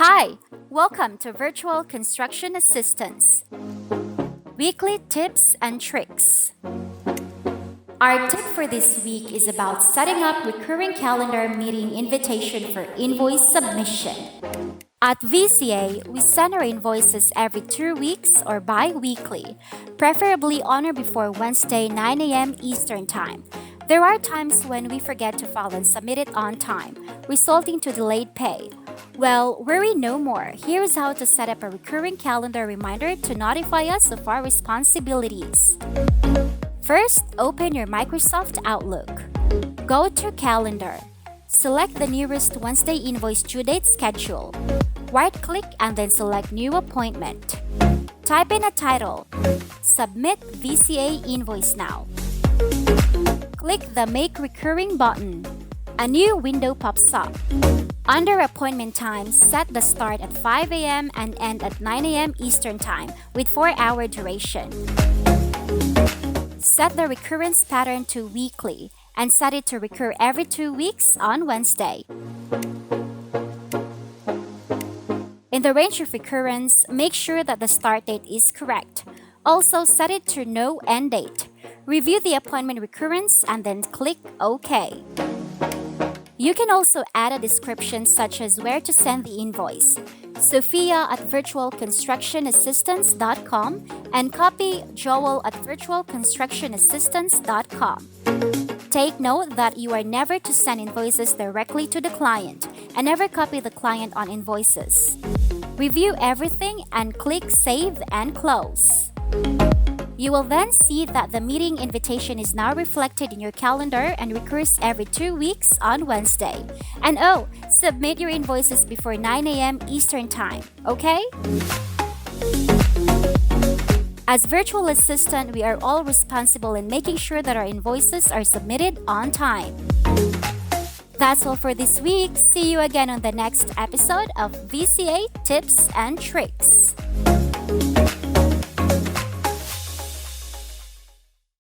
Hi, welcome to Virtual Construction Assistance Weekly Tips and Tricks. Our tip for this week is about setting up recurring calendar meeting invitation for invoice submission. At VCA, we send our invoices every 2 weeks or bi-weekly, preferably on or before Wednesday 9 a.m. Eastern Time. There are times when we forget to file and submit it on time, resulting to delayed pay. Well, worry no more. Here's how to set up a recurring calendar reminder to notify us of our responsibilities. First, open your Microsoft Outlook. Go to Calendar. Select the nearest Wednesday invoice due date schedule. Right-click and then select New Appointment. Type in a title. Submit VCA Invoice Now. Click the Make Recurring button. A new window pops up. Under Appointment Time, set the start at 5 a.m. and end at 9 a.m. Eastern Time with 4-hour duration. Set the recurrence pattern to weekly and set it to recur every 2 weeks on Wednesday. In the range of recurrence, make sure that the start date is correct. Also, set it to no end date. Review the appointment recurrence and then click OK. You can also add a description such as where to send the invoice. Sophia at virtualconstructionassistance.com and copy Joel at virtualconstructionassistance.com. Take note that you are never to send invoices directly to the client and never copy the client on invoices. Review everything and click Save and Close. You will then see that the meeting invitation is now reflected in your calendar and recurs every 2 weeks on Wednesday. And submit your invoices before 9 a.m. Eastern Time, okay? As virtual assistant, we are all responsible in making sure that our invoices are submitted on time. That's all for this week. See you again on the next episode of VCA Tips and Tricks.